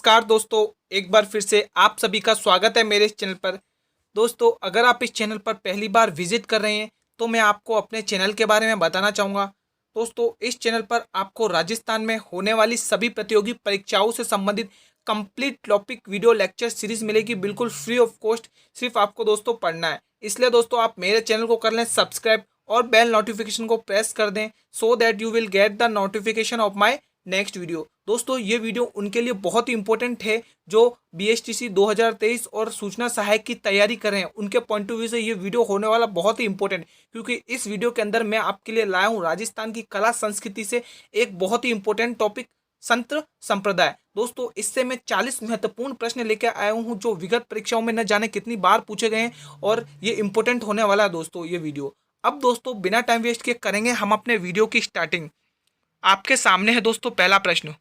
नमस्कार दोस्तों, एक बार फिर से आप सभी का स्वागत है मेरे इस चैनल पर। दोस्तों, अगर आप इस चैनल पर पहली बार विजिट कर रहे हैं तो मैं आपको अपने चैनल के बारे में बताना चाहूँगा। दोस्तों, इस चैनल पर आपको राजस्थान में होने वाली सभी प्रतियोगी परीक्षाओं से संबंधित complete topic video lecture series मिलेगी, बिल्कुल फ्री ऑफ कॉस्ट। सिर्फ आपको दोस्तों पढ़ना है। इसलिए दोस्तों आप मेरे चैनल को कर लें सब्सक्राइब और बेल नोटिफिकेशन को प्रेस कर दें, so that you will get the notification of my next video. दोस्तों, ये वीडियो उनके लिए बहुत ही इंपॉर्टेंट है जो बीएसटीसी 2023 और सूचना सहायक की तैयारी कर रहे हैं। उनके पॉइंट ऑफ व्यू से ये वीडियो होने वाला बहुत ही इंपॉर्टेंट, क्योंकि इस वीडियो के अंदर मैं आपके लिए लाया हूँ राजस्थान की कला संस्कृति से एक बहुत ही इंपॉर्टेंट टॉपिक, संत संप्रदाय। दोस्तों, इससे मैं 40 महत्वपूर्ण प्रश्न लेकर आया हूँ जो विगत परीक्षाओं में न जाने कितनी बार पूछे गए हैं, और ये इंपॉर्टेंट होने वाला है दोस्तों ये वीडियो। अब दोस्तों, बिना टाइम वेस्ट किए करेंगे हम अपने वीडियो की स्टार्टिंग। आपके सामने है दोस्तों पहला प्रश्न।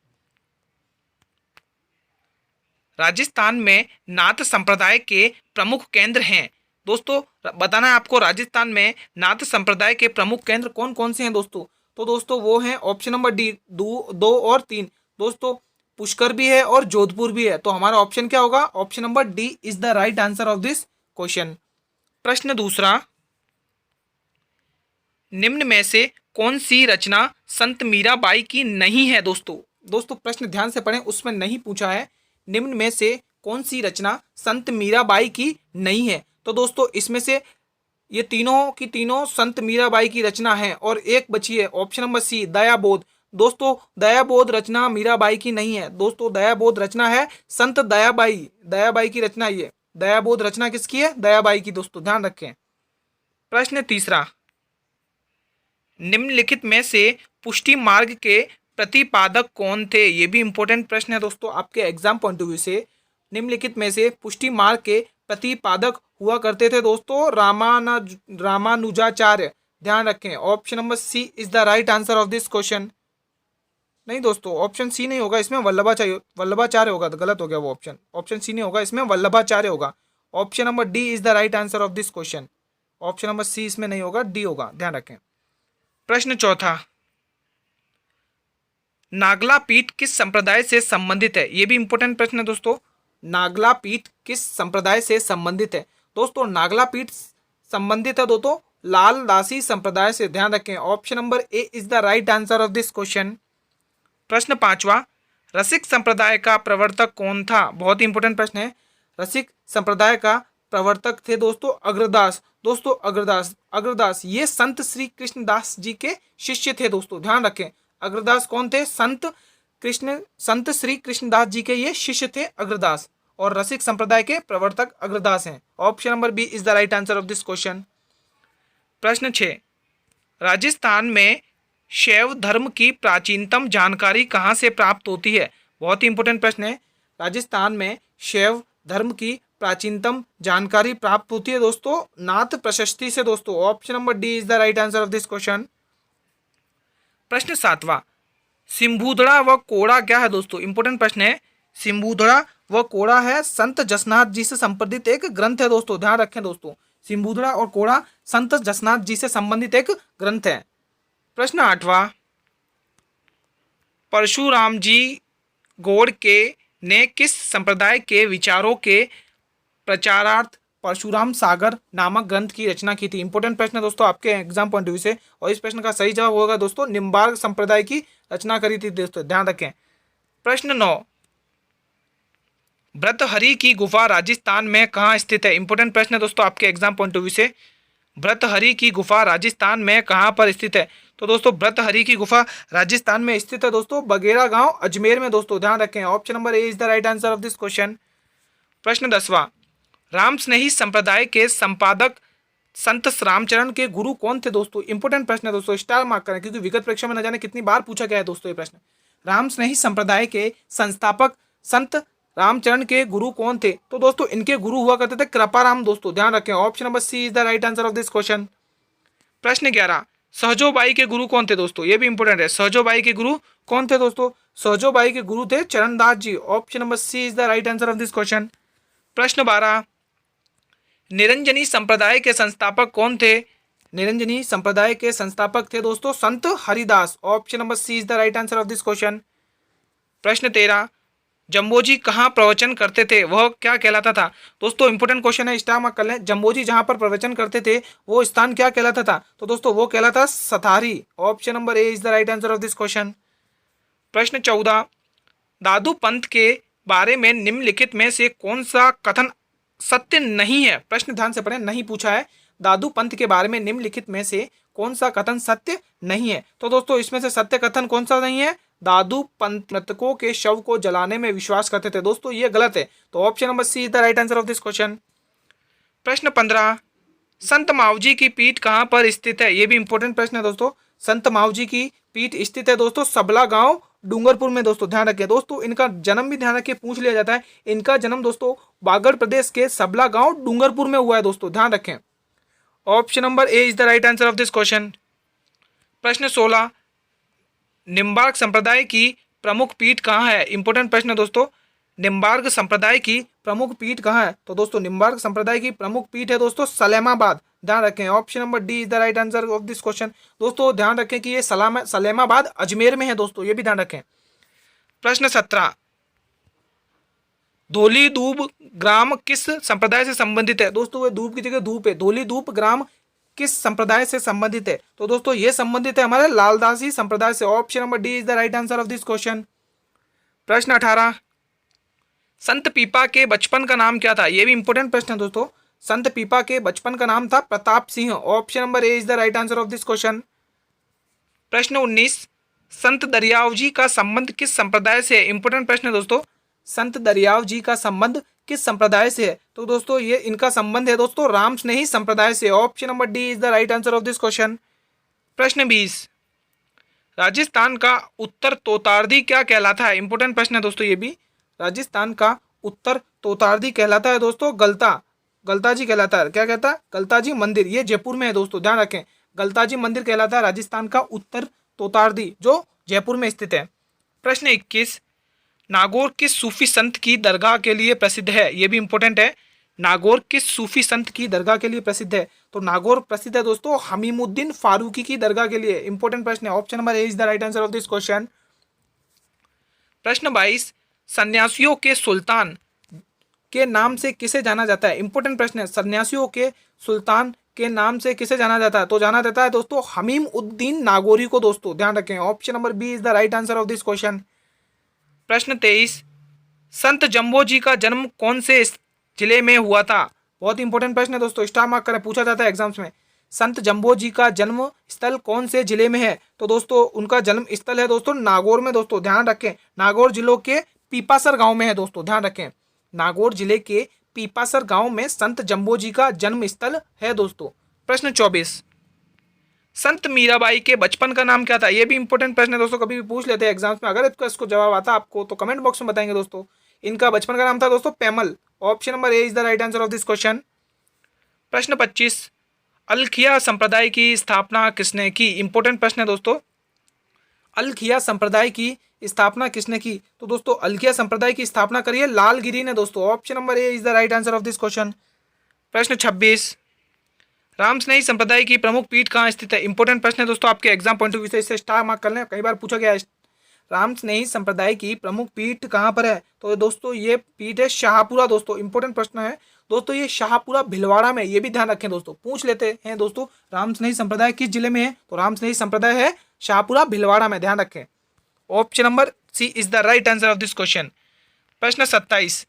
राजस्थान में नाथ संप्रदाय के प्रमुख केंद्र हैं। दोस्तों, बताना है आपको राजस्थान में नाथ संप्रदाय के प्रमुख केंद्र कौन कौन से हैं दोस्तों। तो दोस्तों वो हैं ऑप्शन नंबर डी, दो और तीन। दोस्तों, पुष्कर भी है और जोधपुर भी है, तो हमारा ऑप्शन क्या होगा? Option number D is the right answer of this question. प्रश्न दूसरा, निम्न में से कौन सी रचना संत मीराबाई की नहीं है? दोस्तों प्रश्न ध्यान से पढ़ें, उसमें नहीं पूछा है निम्न में से कौन सी रचना संत मीराबाई की नहीं है। तो दोस्तों इसमें से ये तीनों की तीनों संत मीराबाई की रचना है, और एक बची है ऑप्शन नंबर सी, दयाबोध। दोस्तों, दयाबोध रचना मीराबाई की नहीं है। दोस्तों, दयाबोध रचना है संत दयाबाई की रचना। ये दयाबोध रचना किसकी है? दयाबाई की। दोस्तों ध्यान रखें। प्रश्न तीसरा, निम्नलिखित में से पुष्टि मार्ग के प्रतिपादक कौन थे? ये भी इंपॉर्टेंट प्रश्न है दोस्तों आपके एग्जाम पॉइंट ऑफ व्यू से। निम्नलिखित में से पुष्टि मार्ग के प्रतिपादक हुआ करते थे दोस्तों रामानुजाचार्य। ध्यान रखें, option number C is the right answer of this question. नहीं दोस्तों, ऑप्शन सी नहीं होगा, इसमें वल्लभाचार्य होगा। तो गलत हो गया वो ऑप्शन। ऑप्शन सी नहीं होगा, इसमें वल्लभाचार्य होगा। Option number D is the right answer of this question. Option number C इसमें नहीं होगा, डी होगा। ध्यान रखें। प्रश्न चौथा, नागला पीठ किस संप्रदाय से संबंधित है? यह भी इंपॉर्टेंट प्रश्न है दोस्तों। नागला पीठ किस संप्रदाय से संबंधित है? दोस्तों, नागला पीठ संबंधित है दोस्तों लाल दासी संप्रदाय से। ध्यान रखें, option number A is the right answer of this question. प्रश्न पांचवा, रसिक संप्रदाय का प्रवर्तक कौन था? बहुत ही इंपॉर्टेंट प्रश्न है। रसिक संप्रदाय का प्रवर्तक थे दोस्तों अग्रदास। दोस्तों, अग्रदास ये संत श्री कृष्णदास जी के शिष्य थे। दोस्तों ध्यान रखें, अग्रदास कौन थे? संत श्री कृष्णदास जी के ये शिष्य थे अग्रदास, और रसिक संप्रदाय के प्रवर्तक अग्रदास हैं। Option number B is the right answer of this question. प्रश्न 6, राजस्थान में शैव धर्म की प्राचीनतम जानकारी कहाँ से प्राप्त होती है? बहुत ही इंपॉर्टेंट प्रश्न है। राजस्थान में शैव धर्म की प्राचीनतम जानकारी प्राप्त होती है दोस्तों नाथ प्रशस्ति से। दोस्तों, option number D is the right answer of this question. प्रश्न 7वां, सिंबुधड़ा व कोड़ा क्या है? दोस्तों इंपॉर्टेंट प्रश्न है। सिंबुधड़ा व कोड़ा है संत जसनाथ जी से संबंधित एक ग्रंथ है। दोस्तों ध्यान रखें दोस्तों, सिंबुधड़ा और कोड़ा संत जसनाथ जी से संबंधित एक ग्रंथ है। प्रश्न 8वां, परशुराम जी गौड़ के ने किस संप्रदाय के विचारों के प्रचारार्थ परशुराम सागर नामक ग्रंथ की रचना की थी? इंपॉर्टेंट प्रश्न है दोस्तों आपके एग्जाम पॉइंट ऑफ व्यू से, और इस प्रश्न का सही जवाब होगा दोस्तों निम्बार्क संप्रदाय की रचना करी थी। दोस्तों ध्यान रखें। प्रश्न 9, भर्तहरि की गुफा राजस्थान में कहाँ स्थित है? इंपॉर्टेंट प्रश्न है दोस्तों आपके एग्जाम पॉइंट ऑफ व्यू से। भर्तहरि की गुफा राजस्थान में कहाँ पर स्थित है? तो दोस्तों भर्तहरि की गुफा राजस्थान में स्थित है दोस्तों बगेरा गांव अजमेर में। दोस्तों ध्यान रखें, option number A is the right answer of this question. प्रश्न 10वां, राम स्नेही संप्रदाय के संपादक संत रामचरण के गुरु कौन थे? दोस्तों इंपॉर्टेंट प्रश्न है दोस्तों, स्टार मार्क करें क्योंकि विगत परीक्षा में न जाने कितनी बार पूछा गया है दोस्तों ये प्रश्न। राम स्नेही संप्रदाय के संस्थापक संत रामचरण के गुरु कौन थे? तो दोस्तों इनके गुरु हुआ करते थे कृपाराम। दोस्तों ध्यान रखें, option number C is the right answer of this question. प्रश्न 11, सहजोबाई के गुरु कौन थे? दोस्तों ये भी इंपॉर्टेंट है। सहजोबाई के गुरु कौन थे? दोस्तों सहजोबाई के गुरु थे Charandas ji. Option number C is the right answer of this question. प्रश्न 12, निरंजनी संप्रदाय के संस्थापक कौन थे? निरंजनी संप्रदाय के संस्थापक थे दोस्तों संत Haridas. Option number C is the right answer of this question. प्रश्न 13, जम्बोजी कहाँ प्रवचन करते थे वह क्या कहलाता था? दोस्तों इंपॉर्टेंट क्वेश्चन है, स्टार मार्क कर लें। जम्बोजी जहाँ पर प्रवचन करते थे वो स्थान क्या कहलाता था? तो दोस्तों वो कहलाता सथारी। Option number A is the right answer of this question. प्रश्न 14, दादू पंत के बारे में निम्नलिखित में से कौन सा कथन सत्य नहीं है? प्रश्न ध्यान से पढ़ें, नहीं पूछा है। दादू पंत के बारे में निम्नलिखित में से कौन सा कथन सत्य नहीं है? तो दोस्तों इसमें से सत्य कथन कौन सा नहीं है? दादू पंत मृतकों के शव को जलाने में विश्वास करते थे। दोस्तों ये गलत है, तो option number C is the right answer of this question. प्रश्न 15, संत मावजी की पीठ कहाँ पर स्थित है? ये भी इंपॉर्टेंट प्रश्न है दोस्तों। संत मावजी की पीठ स्थित है दोस्तों सबला गांव डूंगरपुर में। दोस्तों ध्यान रखें, दोस्तों इनका जन्म भी ध्यान रखें, पूछ लिया जाता है। इनका जन्म दोस्तों बागड़ प्रदेश के सबला गांव डूंगरपुर में हुआ है। दोस्तों ध्यान रखें, option number A is the right answer of this question. प्रश्न 16, निम्बार्क संप्रदाय की प्रमुख पीठ कहाँ है? इंपॉर्टेंट प्रश्न है दोस्तों। निम्बार्क संप्रदाय की प्रमुख पीठ कहाँ है? तो दोस्तों निम्बार्क संप्रदाय की प्रमुख पीठ है दोस्तों सलेमाबाद। ध्यान रखें, option number D is the right answer of this question. दोस्तों ध्यान रखें कि ये सलेमाबाद अजमेर में है। दोस्तों ये भी ध्यान रखें। प्रश्न 17, धोली दूब ग्राम किस संप्रदाय से संबंधित है? दोस्तों ये दूब की जगह धूप है। धोली दूप ग्राम किस संप्रदाय से संबंधित है? तो दोस्तों ये संबंधित है हमारे लालदासी संप्रदाय से। Option number D is the right answer of this question. प्रश्न 18, संत पीपा के बचपन का नाम क्या था? ये भी इंपॉर्टेंट प्रश्न है दोस्तों। संत पीपा के बचपन का नाम था Pratap Singh. Option number A is the right answer of this question. प्रश्न 19, संत दरियाव जी का संबंध किस संप्रदाय से है? इंपॉर्टेंट प्रश्न है दोस्तों। संत दरियाव जी का संबंध किस संप्रदाय से है? तो दोस्तों ये इनका संबंध है दोस्तों राम स्नेही संप्रदाय से। Option number D is the right answer of this question. प्रश्न 20, राजस्थान का उत्तर तोतार्दी क्या कहलाता है? इंपॉर्टेंट प्रश्न है दोस्तों ये भी। राजस्थान का उत्तर तोतार्दी कहलाता है दोस्तों गलता जी कहलाता है। क्या कहता है? गलता जी मंदिर। ये जयपुर में है दोस्तों, ध्यान रखें। गलता जी मंदिर कहलाता है राजस्थान का उत्तर तोतार्दी, जो जयपुर में स्थित है। प्रश्न 21, नागौर किस सूफी संत की दरगाह के लिए प्रसिद्ध है? ये भी इंपॉर्टेंट है। नागौर किस सूफी संत की दरगाह के लिए प्रसिद्ध है? तो नागौर प्रसिद्ध है दोस्तों हमीमुद्दीन फारूकी की दरगाह के लिए। इंपॉर्टेंट प्रश्न है, option number A is the right answer of this question. प्रश्न 22, सन्यासियों के सुल्तान के नाम से किसे जाना जाता है? इंपॉर्टेंट प्रश्न है। सन्यासियों के सुल्तान के नाम से किसे जाना जाता है? तो जाना जाता है दोस्तों हमीम उद्दीन नागौरी को। दोस्तों ध्यान रखें, option number B is the right answer of this question. प्रश्न 23, संत जम्बो जी का जन्म कौन से जिले में हुआ था? बहुत इंपॉर्टेंट प्रश्न है दोस्तों, स्टार मार्क करें, पूछा जाता है एग्जाम्स में। संत जम्बो जी का जन्म स्थल कौन से जिले में है? तो दोस्तों उनका जन्म स्थल है दोस्तों नागौर में। दोस्तों ध्यान रखें, नागौर जिलों के पीपासर गांव में है। दोस्तों ध्यान रखें, नागौर जिले के पीपासर गांव में संत जम्बो जी का जन्म स्थल है दोस्तों। प्रश्न 24, संत मीराबाई के बचपन का नाम क्या था? ये भी इंपॉर्टेंट प्रश्न है दोस्तों, कभी भी पूछ लेते हैं एग्जाम्स में। अगर इसको जवाब आता आपको तो कमेंट बॉक्स में बताएंगे दोस्तों। इनका बचपन का नाम था दोस्तों Pemal. Option number A is the right answer of this question. प्रश्न 25, अलखिया संप्रदाय की स्थापना किसने की? इंपॉर्टेंट प्रश्न है दोस्तों। अलखिया संप्रदाय की स्थापना किसने की? तो दोस्तों अलखिया संप्रदाय की स्थापना करी है लालगिरी ने। दोस्तों option number A is the right answer of this question. प्रश्न 26, रामस्नेही संप्रदाय की प्रमुख पीठ कहाँ स्थित है? इंपॉर्टेंट प्रश्न है दोस्तों, आपके एग्जाम पॉइंट ऑफ व्यू से इसे स्टार मार्क कर लें, कई बार पूछा गया है। रामस्नेही संप्रदाय की प्रमुख पीठ कहाँ पर है? तो दोस्तों ये पीठ है शाहपुरा। दोस्तों इंपॉर्टेंट प्रश्न है दोस्तों, ये शाहपुरा भिलवाड़ा में। ये भी ध्यान रखें दोस्तों, पूछ लेते हैं दोस्तों रामस्नेही संप्रदाय किस जिले में है? तो रामस्नेही संप्रदाय है शाहपुरा भिलवाड़ा में। ध्यान रखें, option number C is the right answer of this question. प्रश्न 27,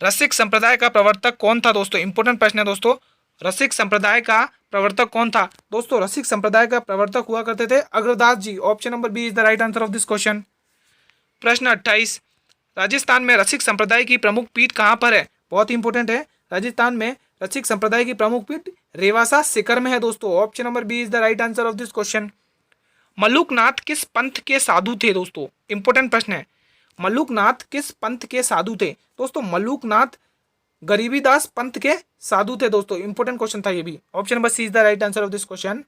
रसिक संप्रदाय का प्रवर्तक कौन था? दोस्तों इंपॉर्टेंट प्रश्न है दोस्तों, रसिक संप्रदाय का प्रवर्तक कौन था? दोस्तों रसिक संप्रदाय का प्रवर्तक हुआ करते थे Agradas ji. Option number B is the right answer of this question. प्रश्न 28, राजस्थान में रसिक संप्रदाय की प्रमुख पीठ कहाँ पर है? बहुत इंपॉर्टेंट है, राजस्थान में रसिक संप्रदाय की प्रमुख पीठ रेवासा सीकर में है। दोस्तों option number B is the right answer of this question. Maluknath किस पंथ के साधु थे? दोस्तों इंपॉर्टेंट प्रश्न है, मलुकनाथ किस पंथ के साधु थे? दोस्तों मलुकनाथ गरीबीदास पंथ के साधु थे। दोस्तों इंपॉर्टेंट क्वेश्चन था ये भी। Option number C is the right answer of this question.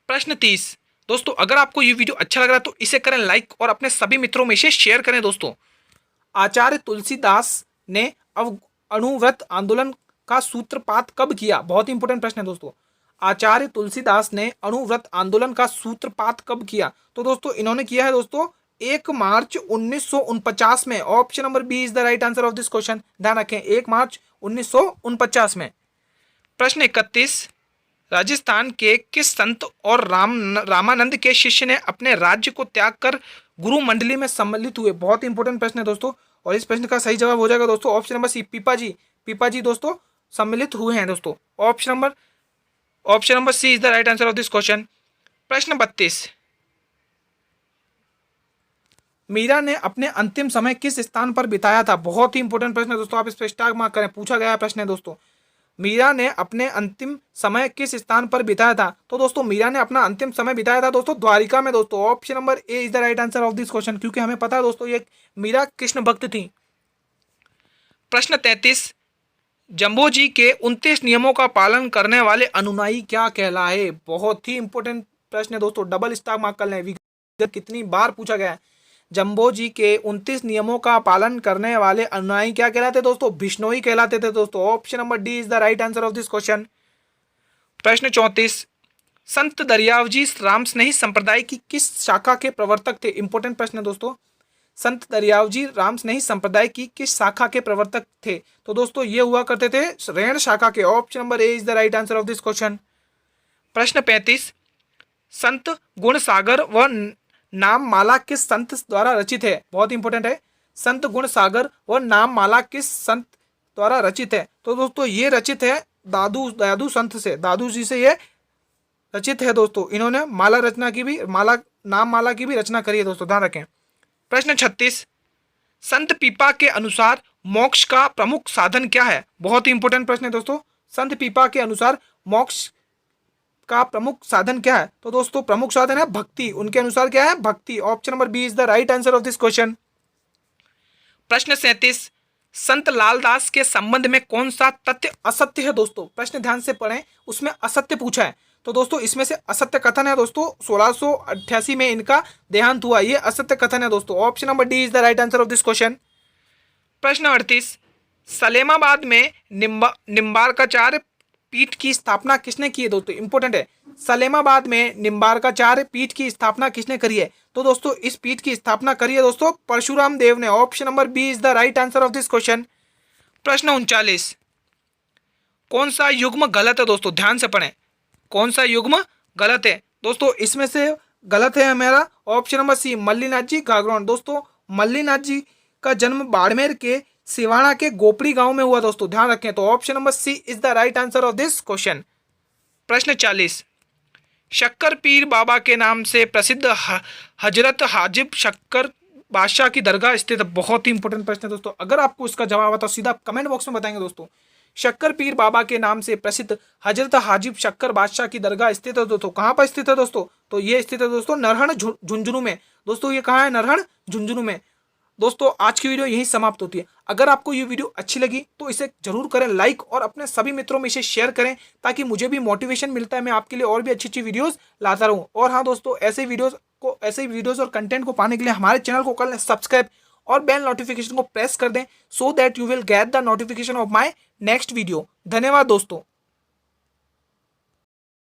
प्रश्न 30, दोस्तों अगर आपको ये वीडियो अच्छा लग रहा है तो इसे करें लाइक और अपने सभी मित्रों में इसे शेयर करें। दोस्तों आचार्य तुलसीदास ने अणुव्रत आंदोलन का सूत्रपात कब किया? बहुत इंपॉर्टेंट प्रश्न है दोस्तों, आचार्य तुलसीदास ने अणुव्रत आंदोलन का सूत्रपात कब किया? तो दोस्तों इन्होंने किया है दोस्तों 1 मार्च 1949 में। Option number B is the right answer of this question. ध्यान रखें 1 मार्च 1949 में। प्रश्न 31, राजस्थान के किस संत और रामानंद के शिष्य ने अपने राज्य को त्याग कर गुरु मंडली में सम्मिलित हुए? बहुत ही इंपॉर्टेंट प्रश्न है दोस्तों, और इस प्रश्न का सही जवाब हो जाएगा दोस्तों ऑप्शन नंबर सी, पीपाजी दोस्तों सम्मिलित हुए हैं दोस्तों। Option number C is the right answer of this question. प्रश्न 32, मीरा ने अपने अंतिम समय किस स्थान पर बिताया था? बहुत ही इंपॉर्टेंट प्रश्न है दोस्तों, आप इस पर स्टार मार्क करें, पूछा गया प्रश्न है दोस्तों। मीरा ने अपने अंतिम समय किस स्थान पर बिताया था? तो दोस्तों मीरा ने अपना अंतिम समय बिताया था दोस्तों द्वारिका में दोस्तों। Option number A is the right answer of this question, क्योंकि हमें पता है दोस्तों ये मीरा कृष्ण भक्त थी। प्रश्न 33, जम्बो जी के 29 नियमों का पालन करने वाले अनुयायी क्या कहलाए? बहुत ही इंपॉर्टेंट प्रश्न है दोस्तों, डबल स्टार मार्क कर लें, कितनी बार पूछा गया है। जम्बो जी के 29 नियमों का पालन करने वाले अनुयायी क्या कहलाते दोस्तों? बिश्नोई कहलाते थे दोस्तों। Option number D is the right answer of this question. प्रश्न 34, संत दरियावजी रामस्नेही संप्रदाय की किस शाखा के प्रवर्तक थे? इंपॉर्टेंट प्रश्न है दोस्तों। संत दरियावजी रामस्नेही संप्रदाय की किस शाखा के प्रवर्तक थे? तो दोस्तों ये हुआ करते थे रैण शाखा के। Option number A is the right answer of this question. प्रश्न 35, संत गुणसागर व नाम माला किस संत द्वारा रचित है? बहुत इंपॉर्टेंट है। संत गुण सागर व नाम माला किस संत द्वारा रचित है? तो दोस्तों ये रचित है दादू संत से, दादू जी से ये रचित है दोस्तों। इन्होंने माला नाम माला की भी रचना करी है दोस्तों, ध्यान रखें। प्रश्न 36, संत पीपा के अनुसार मोक्ष का प्रमुख साधन क्या है? बहुत ही इंपॉर्टेंट प्रश्न है दोस्तों। संत पीपा के अनुसार मोक्ष का प्रमुख साधन क्या है? तो दोस्तों प्रमुख साधन है भक्ति। उनके अनुसार क्या है? भक्ति। Option number B is the right answer of this question. प्रश्न 37, संत लालदास के संबंध में कौन सा तथ्य असत्य है दोस्तों? प्रश्न ध्यान से पढ़ें, उसमें असत्य पूछा है। तो दोस्तों इसमें से असत्य कथन है दोस्तों 1688 में इनका देहांत हुआ, ये असत्य कथन है दोस्तों। Option number D is the right answer of this question. प्रश्न 38, सलेमाबाद में निम्बार्काचार्य पीठ की स्थापना किसने की है दोस्तों? इंपॉर्टेंट है। सलेमाबाद में निम्बार्काचार्य पीठ की स्थापना किसने करी है? तो दोस्तों इस पीठ की स्थापना करी है दोस्तों परशुराम देव ने। Option number B is the right answer of this question. प्रश्न 39, कौन सा युग्म गलत है दोस्तों? ध्यान से पढ़ें, कौन सा युग्म गलत है? दोस्तों इसमें से गलत है हमारा ऑप्शन नंबर सी, मल्लीनाथ जी गागरोन। दोस्तों मल्लीनाथ जी का जन्म बाड़मेर के सिवाना के गोपड़ी गांव में हुआ दोस्तों, ध्यान रखें। तो option number C is the right answer of this question. प्रश्न 40, शक्कर पीर बाबा के नाम से प्रसिद्ध हजरत हाजिब शक्कर बादशाह की दरगाह स्थित है? बहुत ही इंपॉर्टेंट प्रश्न है दोस्तों, अगर आपको इसका जवाब आता तो सीधा कमेंट बॉक्स में बताएंगे दोस्तों। शक्कर पीर बाबा के नाम से प्रसिद्ध हजरत हाजिब शक्कर बादशाह की दरगाह स्थित है दोस्तों। कहाँ पर स्थित है दोस्तों? तो ये स्थित है दोस्तों नरहण झुंझुनू में। दोस्तों ये कहाँ है? नरहण झुंझुनू में। दोस्तों आज की वीडियो यहीं समाप्त होती है। अगर आपको ये वीडियो अच्छी लगी तो इसे जरूर करें लाइक, और अपने सभी मित्रों में इसे शेयर करें, ताकि मुझे भी मोटिवेशन मिलता है, मैं आपके लिए और भी अच्छी अच्छी वीडियोस लाता रहूं। और हाँ दोस्तों, ऐसे वीडियोस और कंटेंट को पाने के लिए हमारे चैनल को कर लें सब्सक्राइब और बेल नोटिफिकेशन को प्रेस कर दें, so that you will get the notification of my next video. धन्यवाद दोस्तों।